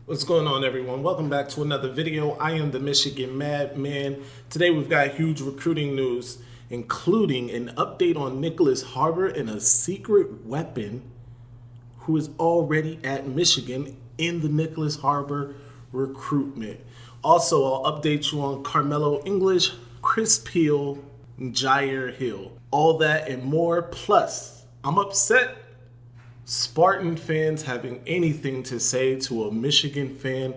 What's going on, everyone? Welcome back to another video. I am the Michigan Madman. Today we've got huge recruiting news, including an update on Nyckoles Harbor and a secret weapon who is already at Michigan in the Nyckoles Harbor recruitment. Also, I'll update you on Karmello English, Chris Peal, and Jael Hill. All that and more. Plus, I'm upset Spartan fans having anything to say to a Michigan fan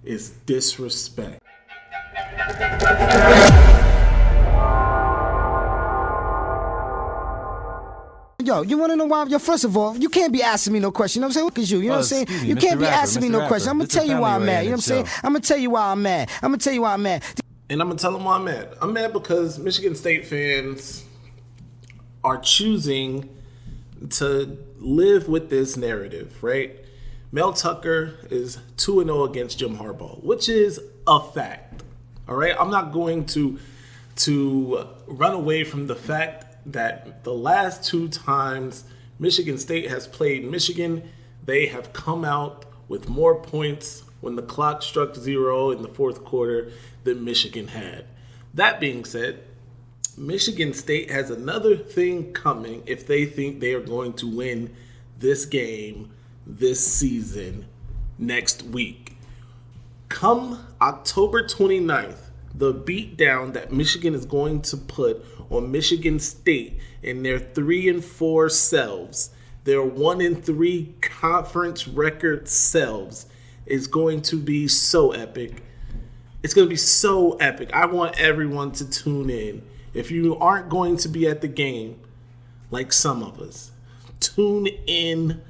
is disrespect. Yo, you want to know why? Yo, first of all, you can't be asking me no question. You know what I'm saying? Look at you. You know what I'm saying? You can't be asking me no question. I'm going to tell you why I'm mad. You know what I'm saying? I'm going to tell you why I'm mad. I'm going to tell you why I'm mad. And I'm going to tell them why I'm mad. I'm mad because Michigan State fans are choosing to live with this narrative, right? Mel Tucker is 2-0 against Jim Harbaugh, which is a fact. All right, I'm not going to run away from the fact that the last two times Michigan State has played Michigan, they have come out with more points when the clock struck 0 in the fourth quarter than Michigan had. That being said, Michigan State has another thing coming if they think they are going to win this game this season next week. Come October 29th, the beatdown that Michigan is going to put on Michigan State in their 3-4 selves, their 1-3 conference record selves, is going to be so epic. It's going to be so epic. I want everyone to tune in. If you aren't going to be at the game, like some of us, tune in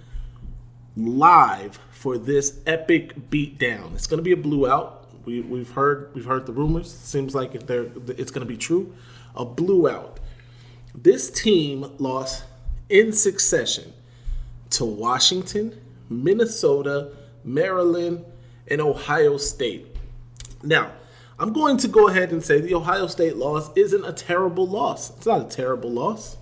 live for this epic beatdown. It's going to be a blowout. We've heard the rumors. Seems like it's going to be true. A blowout. This team lost in succession to Washington, Minnesota, Maryland, and Ohio State. Now, I'm going to go ahead and say the Ohio State loss isn't a terrible loss. It's not a terrible loss.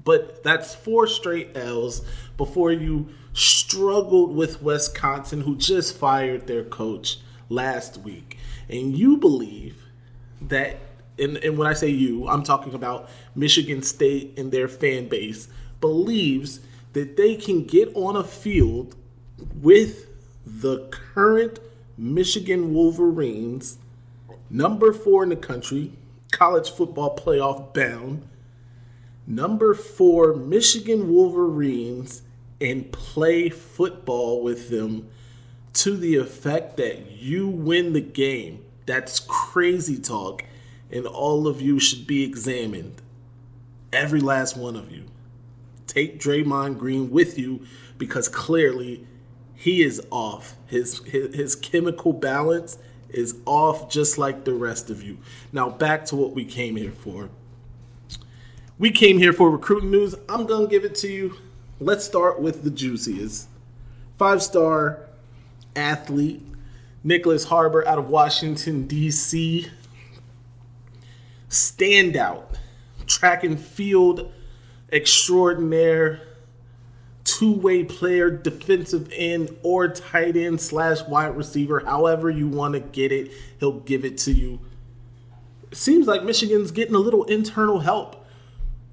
But that's 4 straight L's before you struggled with Wisconsin, who just fired their coach last week. And you believe that, and when I say you, I'm talking about Michigan State and their fan base, believes that they can get on a field with the current Michigan Wolverines, number 4 in the country, college football playoff bound, number 4 Michigan Wolverines, and play football with them to the effect that you win the game. That's crazy talk, and all of you should be examined. Every last one of you. Take Draymond Green with you because clearly he is off. His chemical balance is off just like the rest of you. Now back to what we came here for. We came here for recruiting news. I'm going to give it to you. Let's start with the juiciest. 5-star athlete, Nyckoles Harbor out of Washington, D.C. Standout, track and field extraordinaire, two-way player, defensive end or tight end / wide receiver, however you want to get it, he'll give it to you. It seems like Michigan's getting a little internal help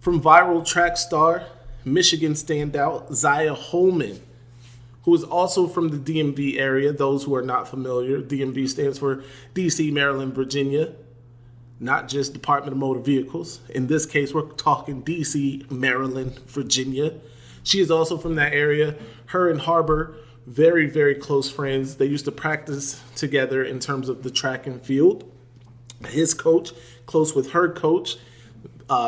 from viral track star, Michigan standout, Jael Hill, who is also from the DMV area. Those who are not familiar, DMV stands for DC, Maryland, Virginia, not just Department of Motor Vehicles. In this case, we're talking DC, Maryland, Virginia. She is also from that area. Her and Harbor, very, very close friends. They used to practice together in terms of the track and field. His coach, close with her coach.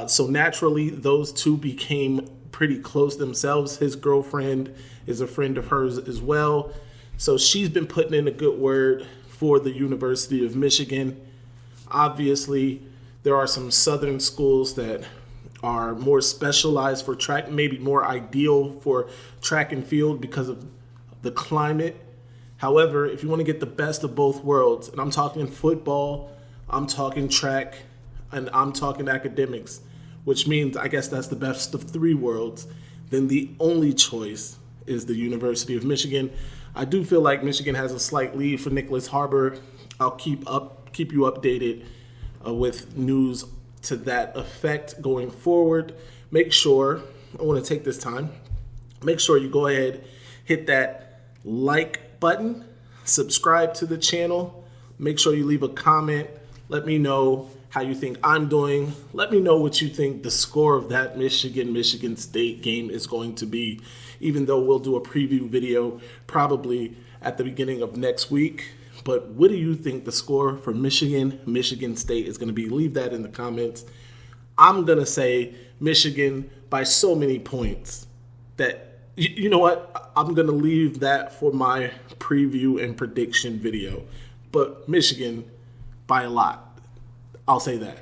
So naturally, those two became pretty close themselves. His girlfriend is a friend of hers as well. So she's been putting in a good word for the University of Michigan. Obviously, there are some southern schools that are more specialized for track, maybe more ideal for track and field because of the climate. However, if you want to get the best of both worlds, and I'm talking football, I'm talking track, and I'm talking academics, which means I guess that's the best of 3 worlds, then the only choice is the University of Michigan. I do feel like Michigan has a slight lead for Nyckoles Harbor. I'll keep you updated with news to that effect going forward. Make sure, I want to take this time, make sure you go ahead, hit that like button, subscribe to the channel, make sure you leave a comment, let me know how you think I'm doing, let me know what you think the score of that Michigan State game is going to be, even though we'll do a preview video probably at the beginning of next week. But what do you think the score for Michigan State is going to be? Leave that in the comments. I'm going to say Michigan by so many points that, you know what? I'm going to leave that for my preview and prediction video. But Michigan by a lot. I'll say that.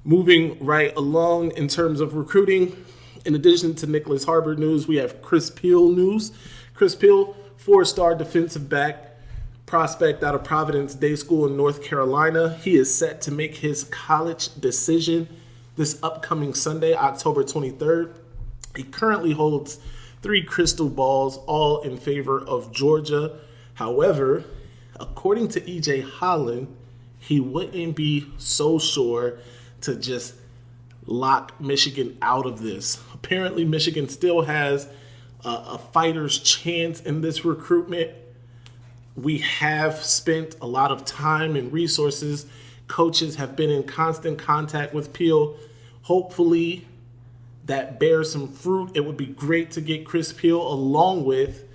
Moving right along in terms of recruiting, in addition to Nyckoles Harbor news, we have Chris Peal news. Chris Peal, 4-star defensive back, prospect out of Providence Day School in North Carolina. He is set to make his college decision this upcoming Sunday, October 23rd. He currently holds 3 crystal balls, all in favor of Georgia. However, according to E.J. Holland, he wouldn't be so sure to just lock Michigan out of this. Apparently, Michigan still has a fighter's chance in this recruitment. We have spent a lot of time and resources. Coaches have been in constant contact with Peal. Hopefully that bears some fruit. It would be great to get Chris Peal along with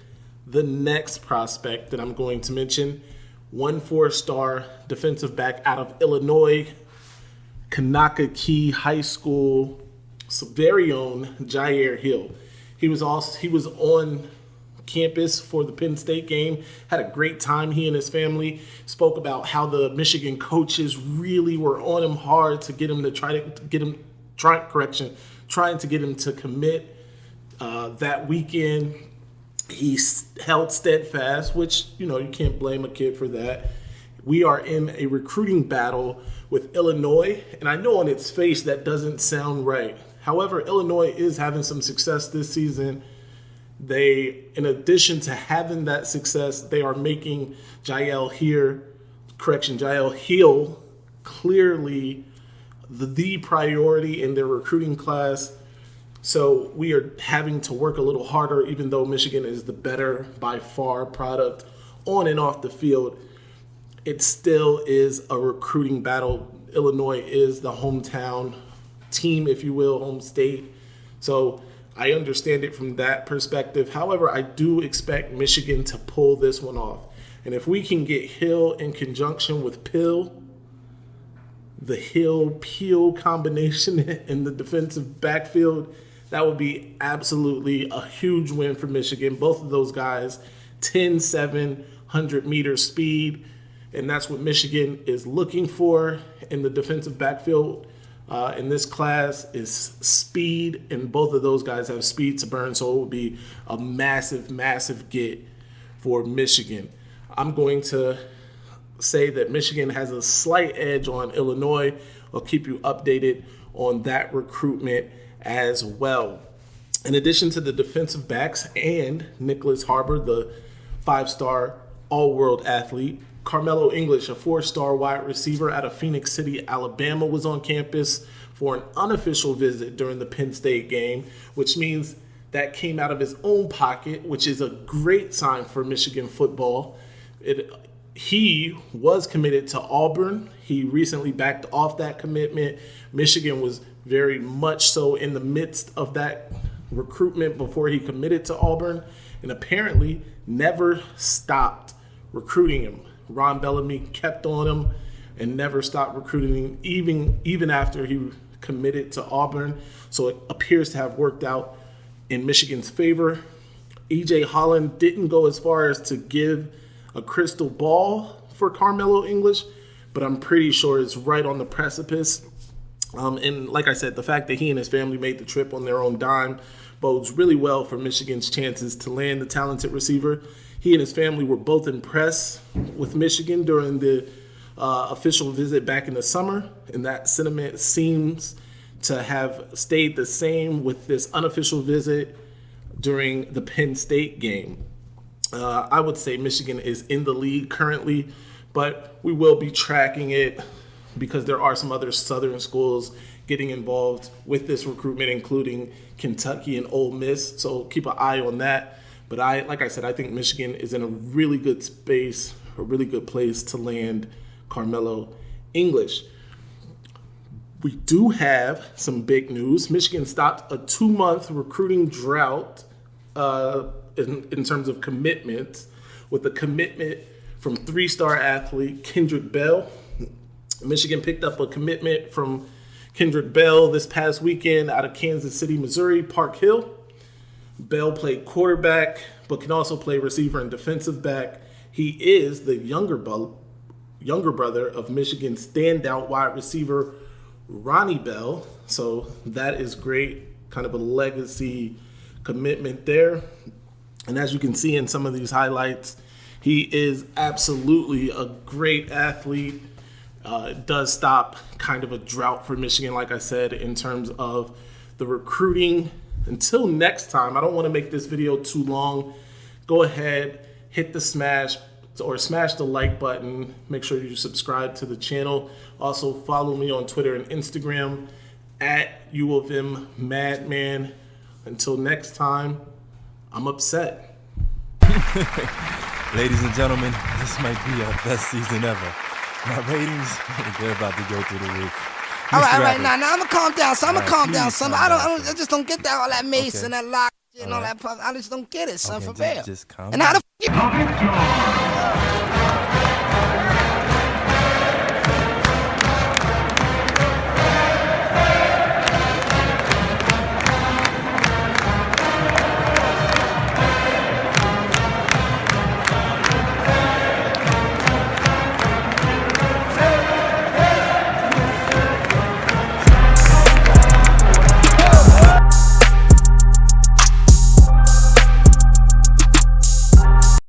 the next prospect that I'm going to mention. 1 4-star defensive back out of Illinois, Kankakee High School, very own Jael Hill. He was on campus for the Penn State game, had a great time. He and his family spoke about how the Michigan coaches really were on him hard to get him to trying to get him to commit that weekend. He held steadfast, which, you can't blame a kid for that. We are in a recruiting battle with Illinois, and I know on its face that doesn't sound right. However, Illinois is having some success this season. They, in addition to having that success, they are making Jael Hill clearly the priority in their recruiting class. So we are having to work a little harder, even though Michigan is the better by far product on and off the field. It still is a recruiting battle. Illinois is the hometown team, if you will, home state. So I understand it from that perspective. However, I do expect Michigan to pull this one off. And if we can get Hill in conjunction with Peal, the Hill-Peal combination in the defensive backfield, that would be absolutely a huge win for Michigan. Both of those guys, 10-7, 100-meter speed. And that's what Michigan is looking for in the defensive backfield. In this class is speed, and both of those guys have speed to burn, so it will be a massive get for Michigan. I'm going to say that Michigan has a slight edge on Illinois. I'll keep you updated on that recruitment as well. In addition to the defensive backs and Nyckoles Harbor, the 5-star all-world athlete, Carmello English, a 4-star wide receiver out of Phoenix City, Alabama, was on campus for an unofficial visit during the Penn State game, which means that came out of his own pocket, which is a great sign for Michigan football. He was committed to Auburn. He recently backed off that commitment. Michigan was very much so in the midst of that recruitment before he committed to Auburn, and apparently never stopped recruiting him. Ron Bellamy kept on him and never stopped recruiting him, even after he committed to Auburn. So it appears to have worked out in Michigan's favor. E.J. Holland didn't go as far as to give a crystal ball for Carmello English, but I'm pretty sure it's right on the precipice. And like I said, the fact that he and his family made the trip on their own dime bodes really well for Michigan's chances to land the talented receiver. He and his family were both impressed with Michigan during the official visit back in the summer, and that sentiment seems to have stayed the same with this unofficial visit during the Penn State game. I would say Michigan is in the lead currently, but we will be tracking it because there are some other Southern schools getting involved with this recruitment, including Kentucky and Ole Miss. So keep an eye on that. But like I said, I think Michigan is in a really good space, a really good place to land Carmello English. We do have some big news. Michigan stopped a 2-month recruiting drought in terms of commitments, with a commitment from 3-star athlete Kendrick Bell. Michigan picked up a commitment from Kendrick Bell this past weekend out of Kansas City, Missouri, Park Hill. Bell played quarterback, but can also play receiver and defensive back. He is the younger brother of Michigan standout wide receiver Ronnie Bell. So that is great, kind of a legacy commitment there. And as you can see in some of these highlights, he is absolutely a great athlete. It does stop kind of a drought for Michigan, like I said, in terms of the recruiting. Until next time, I don't want to make this video too long. Go ahead, hit the smash the like button. Make sure you subscribe to the channel. Also follow me on Twitter and Instagram at U of M Madman. Until next time, I'm upset. Ladies and gentlemen, this might be our best season ever. My ratings, they're about to go through the roof. All right, now I'm gonna calm down. So I'm gonna calm down, son. I just don't get that all that Maize and that lock and all that. I just don't get it, son, for real. Just calm and how the down.